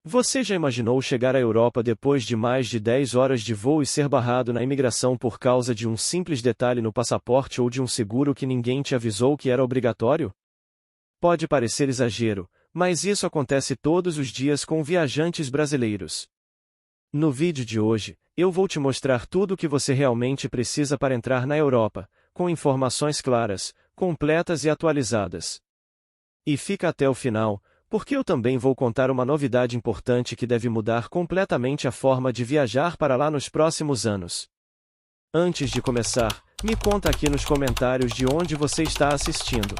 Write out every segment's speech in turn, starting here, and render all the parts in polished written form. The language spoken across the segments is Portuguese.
Você já imaginou chegar à Europa depois de mais de 10 horas de voo e ser barrado na imigração por causa de um simples detalhe no passaporte ou de um seguro que ninguém te avisou que era obrigatório? Pode parecer exagero, mas isso acontece todos os dias com viajantes brasileiros. No vídeo de hoje, eu vou te mostrar tudo o que você realmente precisa para entrar na Europa, com informações claras, completas e atualizadas. E fica até o final, porque eu também vou contar uma novidade importante que deve mudar completamente a forma de viajar para lá nos próximos anos. Antes de começar, me conta aqui nos comentários de onde você está assistindo.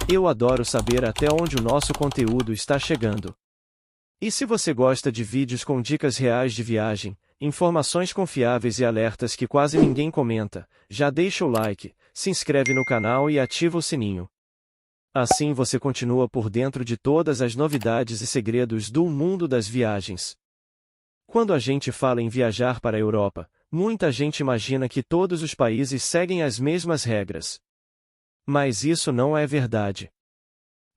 Eu adoro saber até onde o nosso conteúdo está chegando. E se você gosta de vídeos com dicas reais de viagem, informações confiáveis e alertas que quase ninguém comenta, já deixa o like, se inscreve no canal e ativa o sininho. Assim você continua por dentro de todas as novidades e segredos do mundo das viagens. Quando a gente fala em viajar para a Europa, muita gente imagina que todos os países seguem as mesmas regras. Mas isso não é verdade.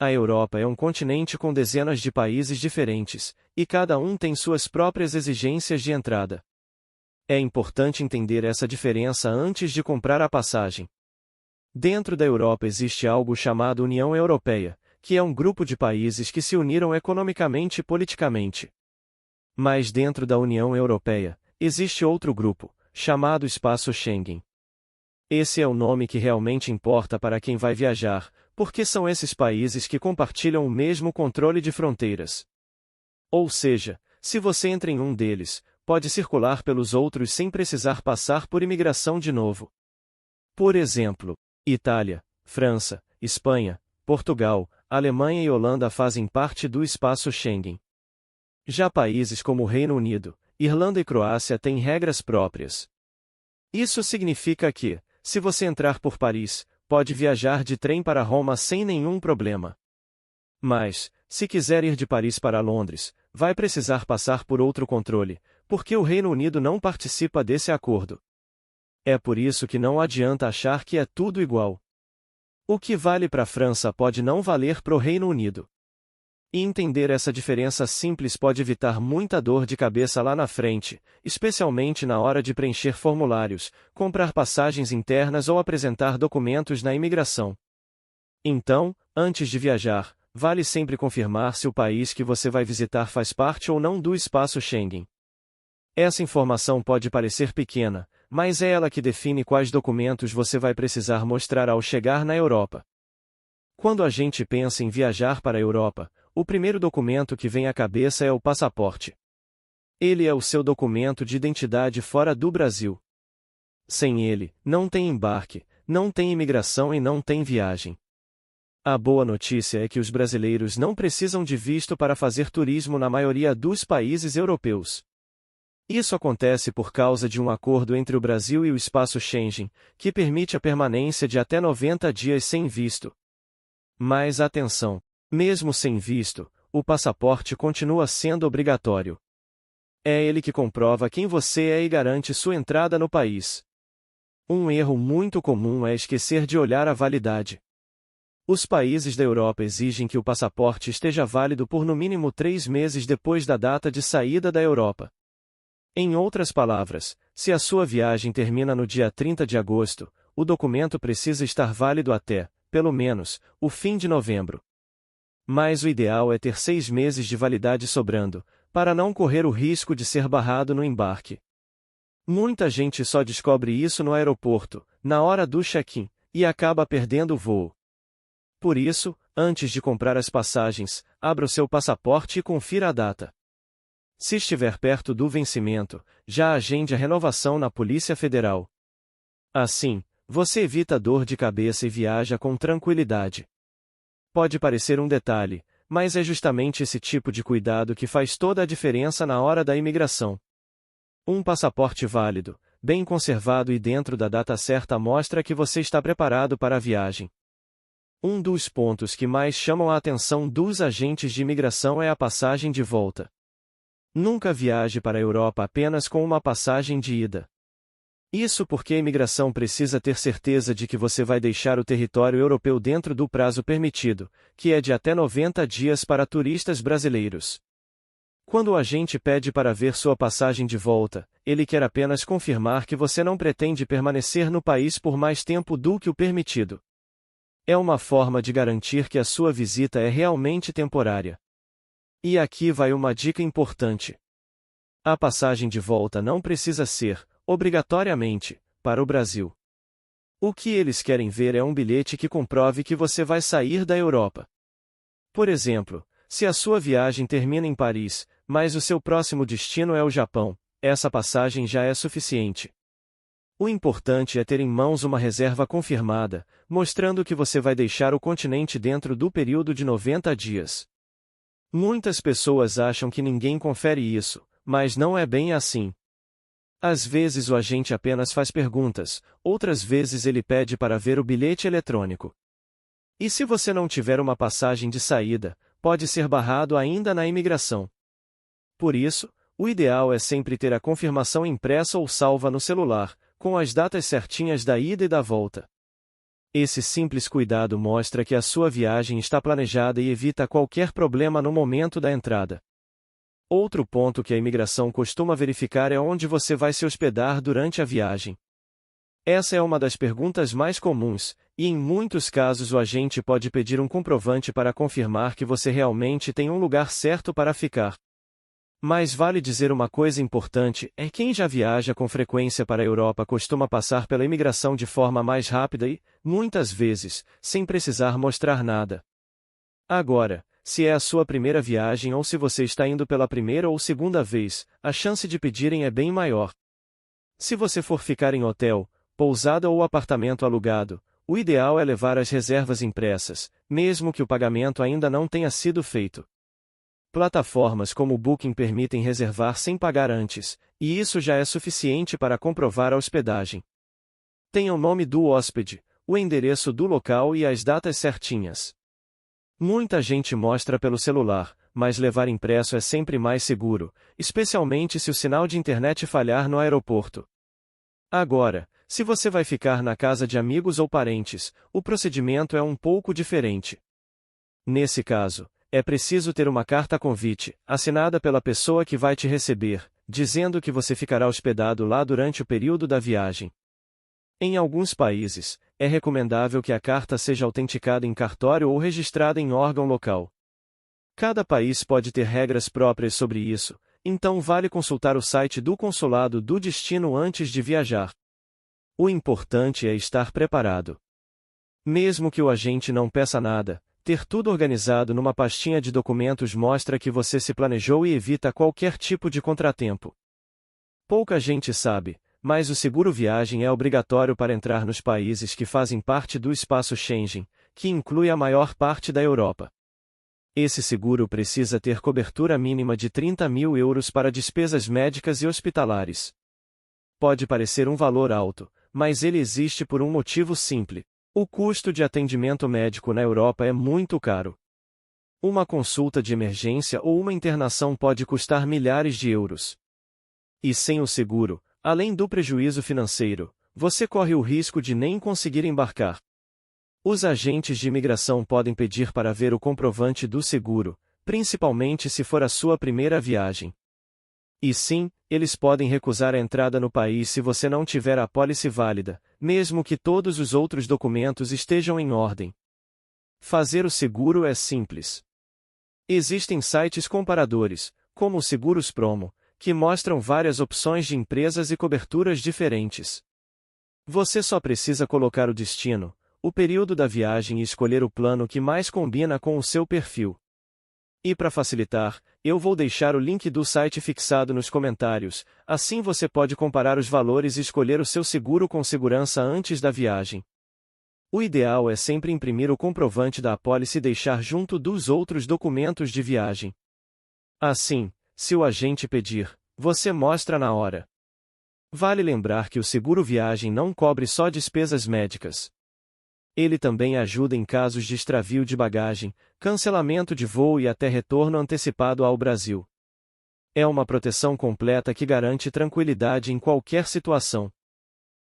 A Europa é um continente com dezenas de países diferentes, e cada um tem suas próprias exigências de entrada. É importante entender essa diferença antes de comprar a passagem. Dentro da Europa existe algo chamado União Europeia, que é um grupo de países que se uniram economicamente e politicamente. Mas dentro da União Europeia, existe outro grupo, chamado Espaço Schengen. Esse é o nome que realmente importa para quem vai viajar, porque são esses países que compartilham o mesmo controle de fronteiras. Ou seja, se você entra em um deles, pode circular pelos outros sem precisar passar por imigração de novo. Por exemplo, Itália, França, Espanha, Portugal, Alemanha e Holanda fazem parte do espaço Schengen. Já países como o Reino Unido, Irlanda e Croácia têm regras próprias. Isso significa que, se você entrar por Paris, pode viajar de trem para Roma sem nenhum problema. Mas, se quiser ir de Paris para Londres, vai precisar passar por outro controle, porque o Reino Unido não participa desse acordo. É por isso que não adianta achar que é tudo igual. O que vale para a França pode não valer para o Reino Unido. E entender essa diferença simples pode evitar muita dor de cabeça lá na frente, especialmente na hora de preencher formulários, comprar passagens internas ou apresentar documentos na imigração. Então, antes de viajar, vale sempre confirmar se o país que você vai visitar faz parte ou não do espaço Schengen. Essa informação pode parecer pequena, mas é ela que define quais documentos você vai precisar mostrar ao chegar na Europa. Quando a gente pensa em viajar para a Europa, o primeiro documento que vem à cabeça é o passaporte. Ele é o seu documento de identidade fora do Brasil. Sem ele, não tem embarque, não tem imigração e não tem viagem. A boa notícia é que os brasileiros não precisam de visto para fazer turismo na maioria dos países europeus. Isso acontece por causa de um acordo entre o Brasil e o espaço Schengen, que permite a permanência de até 90 dias sem visto. Mas atenção! Mesmo sem visto, o passaporte continua sendo obrigatório. É ele que comprova quem você é e garante sua entrada no país. Um erro muito comum é esquecer de olhar a validade. Os países da Europa exigem que o passaporte esteja válido por no mínimo 3 meses depois da data de saída da Europa. Em outras palavras, se a sua viagem termina no dia 30 de agosto, o documento precisa estar válido até, pelo menos, o fim de novembro. Mas o ideal é ter 6 meses de validade sobrando, para não correr o risco de ser barrado no embarque. Muita gente só descobre isso no aeroporto, na hora do check-in, e acaba perdendo o voo. Por isso, antes de comprar as passagens, abra o seu passaporte e confira a data. Se estiver perto do vencimento, já agende a renovação na Polícia Federal. Assim, você evita dor de cabeça e viaja com tranquilidade. Pode parecer um detalhe, mas é justamente esse tipo de cuidado que faz toda a diferença na hora da imigração. Um passaporte válido, bem conservado e dentro da data certa mostra que você está preparado para a viagem. Um dos pontos que mais chamam a atenção dos agentes de imigração é a passagem de volta. Nunca viaje para a Europa apenas com uma passagem de ida. Isso porque a imigração precisa ter certeza de que você vai deixar o território europeu dentro do prazo permitido, que é de até 90 dias para turistas brasileiros. Quando o agente pede para ver sua passagem de volta, ele quer apenas confirmar que você não pretende permanecer no país por mais tempo do que o permitido. É uma forma de garantir que a sua visita é realmente temporária. E aqui vai uma dica importante. A passagem de volta não precisa ser, obrigatoriamente, para o Brasil. O que eles querem ver é um bilhete que comprove que você vai sair da Europa. Por exemplo, se a sua viagem termina em Paris, mas o seu próximo destino é o Japão, essa passagem já é suficiente. O importante é ter em mãos uma reserva confirmada, mostrando que você vai deixar o continente dentro do período de 90 dias. Muitas pessoas acham que ninguém confere isso, mas não é bem assim. Às vezes o agente apenas faz perguntas, outras vezes ele pede para ver o bilhete eletrônico. E se você não tiver uma passagem de saída, pode ser barrado ainda na imigração. Por isso, o ideal é sempre ter a confirmação impressa ou salva no celular, com as datas certinhas da ida e da volta. Esse simples cuidado mostra que a sua viagem está planejada e evita qualquer problema no momento da entrada. Outro ponto que a imigração costuma verificar é onde você vai se hospedar durante a viagem. Essa é uma das perguntas mais comuns, e em muitos casos o agente pode pedir um comprovante para confirmar que você realmente tem um lugar certo para ficar. Mas vale dizer uma coisa importante, é que quem já viaja com frequência para a Europa costuma passar pela imigração de forma mais rápida e, muitas vezes, sem precisar mostrar nada. Agora, se é a sua primeira viagem ou se você está indo pela primeira ou segunda vez, a chance de pedirem é bem maior. Se você for ficar em hotel, pousada ou apartamento alugado, o ideal é levar as reservas impressas, mesmo que o pagamento ainda não tenha sido feito. Plataformas como o Booking permitem reservar sem pagar antes, e isso já é suficiente para comprovar a hospedagem. Tenha o nome do hóspede, o endereço do local e as datas certinhas. Muita gente mostra pelo celular, mas levar impresso é sempre mais seguro, especialmente se o sinal de internet falhar no aeroporto. Agora, se você vai ficar na casa de amigos ou parentes, o procedimento é um pouco diferente. Nesse caso, é preciso ter uma carta-convite, assinada pela pessoa que vai te receber, dizendo que você ficará hospedado lá durante o período da viagem. Em alguns países, é recomendável que a carta seja autenticada em cartório ou registrada em órgão local. Cada país pode ter regras próprias sobre isso, então vale consultar o site do consulado do destino antes de viajar. O importante é estar preparado. Mesmo que o agente não peça nada, ter tudo organizado numa pastinha de documentos mostra que você se planejou e evita qualquer tipo de contratempo. Pouca gente sabe, mas o seguro viagem é obrigatório para entrar nos países que fazem parte do espaço Schengen, que inclui a maior parte da Europa. Esse seguro precisa ter cobertura mínima de 30.000 euros para despesas médicas e hospitalares. Pode parecer um valor alto, mas ele existe por um motivo simples. O custo de atendimento médico na Europa é muito caro. Uma consulta de emergência ou uma internação pode custar milhares de euros. E sem o seguro, além do prejuízo financeiro, você corre o risco de nem conseguir embarcar. Os agentes de imigração podem pedir para ver o comprovante do seguro, principalmente se for a sua primeira viagem. E sim, eles podem recusar a entrada no país se você não tiver a apólice válida, mesmo que todos os outros documentos estejam em ordem. Fazer o seguro é simples. Existem sites comparadores, como o Seguros Promo, que mostram várias opções de empresas e coberturas diferentes. Você só precisa colocar o destino, o período da viagem e escolher o plano que mais combina com o seu perfil. E para facilitar, eu vou deixar o link do site fixado nos comentários, assim você pode comparar os valores e escolher o seu seguro com segurança antes da viagem. O ideal é sempre imprimir o comprovante da apólice e deixar junto dos outros documentos de viagem. Assim, se o agente pedir, você mostra na hora. Vale lembrar que o seguro viagem não cobre só despesas médicas. Ele também ajuda em casos de extravio de bagagem, cancelamento de voo e até retorno antecipado ao Brasil. É uma proteção completa que garante tranquilidade em qualquer situação.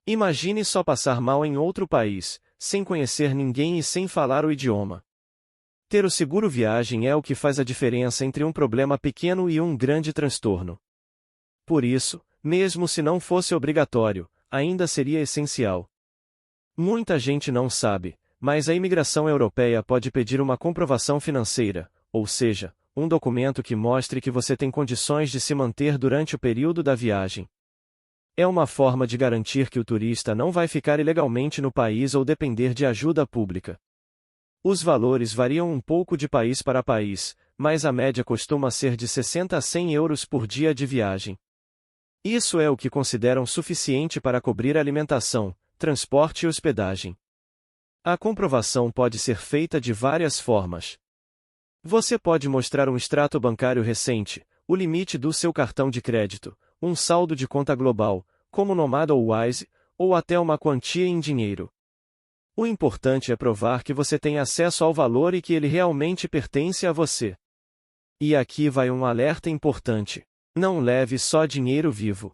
Imagine só passar mal em outro país, sem conhecer ninguém e sem falar o idioma. Ter o seguro viagem é o que faz a diferença entre um problema pequeno e um grande transtorno. Por isso, mesmo se não fosse obrigatório, ainda seria essencial. Muita gente não sabe, mas a imigração europeia pode pedir uma comprovação financeira, ou seja, um documento que mostre que você tem condições de se manter durante o período da viagem. É uma forma de garantir que o turista não vai ficar ilegalmente no país ou depender de ajuda pública. Os valores variam um pouco de país para país, mas a média costuma ser de 60 a 100 euros por dia de viagem. Isso é o que consideram suficiente para cobrir alimentação, transporte e hospedagem. A comprovação pode ser feita de várias formas. Você pode mostrar um extrato bancário recente, o limite do seu cartão de crédito, um saldo de conta global, como Nomad ou Wise, ou até uma quantia em dinheiro. O importante é provar que você tem acesso ao valor e que ele realmente pertence a você. E aqui vai um alerta importante: não leve só dinheiro vivo.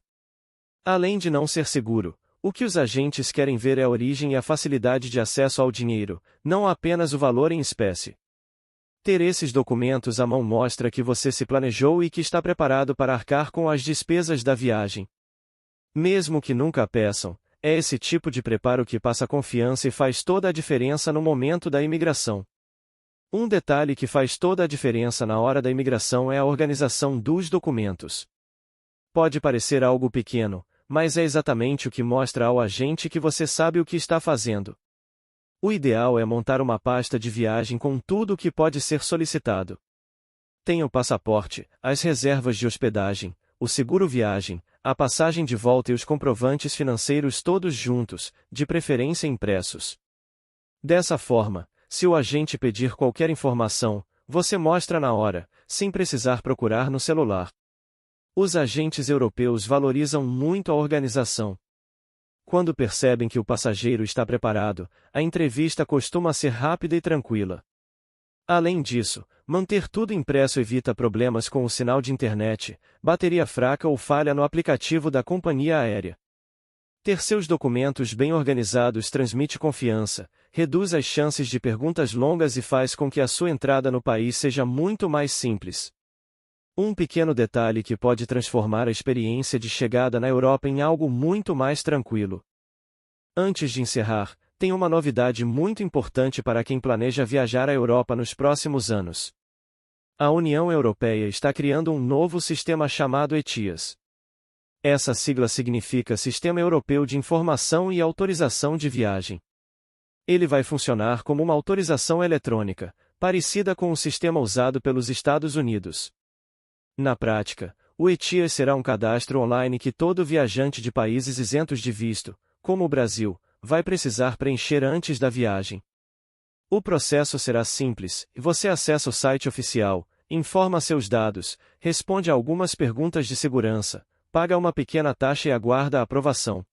Além de não ser seguro, o que os agentes querem ver é a origem e a facilidade de acesso ao dinheiro, não apenas o valor em espécie. Ter esses documentos à mão mostra que você se planejou e que está preparado para arcar com as despesas da viagem. Mesmo que nunca peçam, é esse tipo de preparo que passa confiança e faz toda a diferença no momento da imigração. Um detalhe que faz toda a diferença na hora da imigração é a organização dos documentos. Pode parecer algo pequeno, mas é exatamente o que mostra ao agente que você sabe o que está fazendo. O ideal é montar uma pasta de viagem com tudo o que pode ser solicitado. Tenha o passaporte, as reservas de hospedagem, o seguro viagem, a passagem de volta e os comprovantes financeiros todos juntos, de preferência impressos. Dessa forma, se o agente pedir qualquer informação, você mostra na hora, sem precisar procurar no celular. Os agentes europeus valorizam muito a organização. Quando percebem que o passageiro está preparado, a entrevista costuma ser rápida e tranquila. Além disso, manter tudo impresso evita problemas com o sinal de internet, bateria fraca ou falha no aplicativo da companhia aérea. Ter seus documentos bem organizados transmite confiança, reduz as chances de perguntas longas e faz com que a sua entrada no país seja muito mais simples. Um pequeno detalhe que pode transformar a experiência de chegada na Europa em algo muito mais tranquilo. Antes de encerrar, tem uma novidade muito importante para quem planeja viajar à Europa nos próximos anos. A União Europeia está criando um novo sistema chamado ETIAS. Essa sigla significa Sistema Europeu de Informação e Autorização de Viagem. Ele vai funcionar como uma autorização eletrônica, parecida com o sistema usado pelos Estados Unidos. Na prática, o ETIAS será um cadastro online que todo viajante de países isentos de visto, como o Brasil, vai precisar preencher antes da viagem. O processo será simples, e você acessa o site oficial, informa seus dados, responde a algumas perguntas de segurança, paga uma pequena taxa e aguarda a aprovação.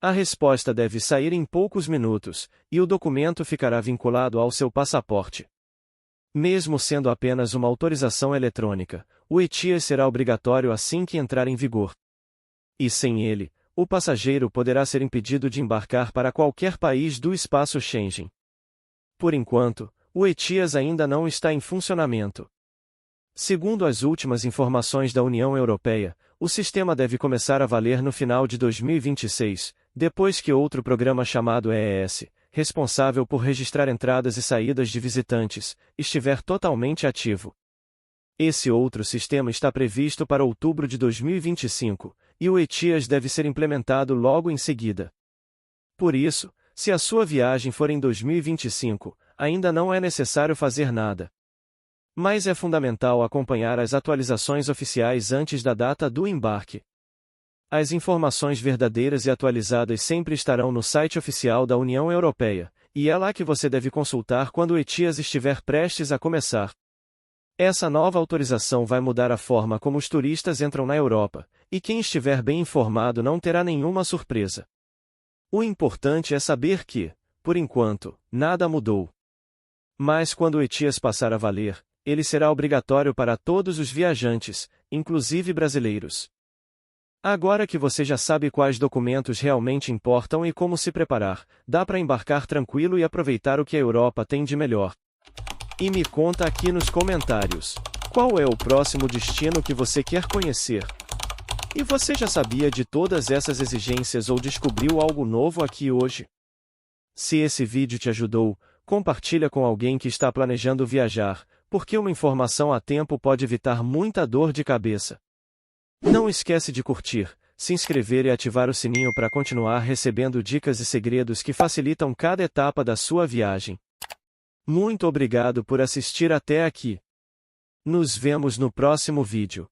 A resposta deve sair em poucos minutos, e o documento ficará vinculado ao seu passaporte. Mesmo sendo apenas uma autorização eletrônica, o ETIAS será obrigatório assim que entrar em vigor. E sem ele, o passageiro poderá ser impedido de embarcar para qualquer país do espaço Schengen. Por enquanto, o ETIAS ainda não está em funcionamento. Segundo as últimas informações da União Europeia, o sistema deve começar a valer no final de 2026, depois que outro programa chamado EES, responsável por registrar entradas e saídas de visitantes, estiver totalmente ativo. Esse outro sistema está previsto para outubro de 2025, e o ETIAS deve ser implementado logo em seguida. Por isso, se a sua viagem for em 2025, ainda não é necessário fazer nada. Mas é fundamental acompanhar as atualizações oficiais antes da data do embarque. As informações verdadeiras e atualizadas sempre estarão no site oficial da União Europeia, e é lá que você deve consultar quando o ETIAS estiver prestes a começar. Essa nova autorização vai mudar a forma como os turistas entram na Europa, e quem estiver bem informado não terá nenhuma surpresa. O importante é saber que, por enquanto, nada mudou. Mas quando o ETIAS passar a valer, ele será obrigatório para todos os viajantes, inclusive brasileiros. Agora que você já sabe quais documentos realmente importam e como se preparar, dá para embarcar tranquilo e aproveitar o que a Europa tem de melhor. E me conta aqui nos comentários, qual é o próximo destino que você quer conhecer? E você já sabia de todas essas exigências ou descobriu algo novo aqui hoje? Se esse vídeo te ajudou, compartilha com alguém que está planejando viajar, porque uma informação a tempo pode evitar muita dor de cabeça. Não esquece de curtir, se inscrever e ativar o sininho para continuar recebendo dicas e segredos que facilitam cada etapa da sua viagem. Muito obrigado por assistir até aqui. Nos vemos no próximo vídeo.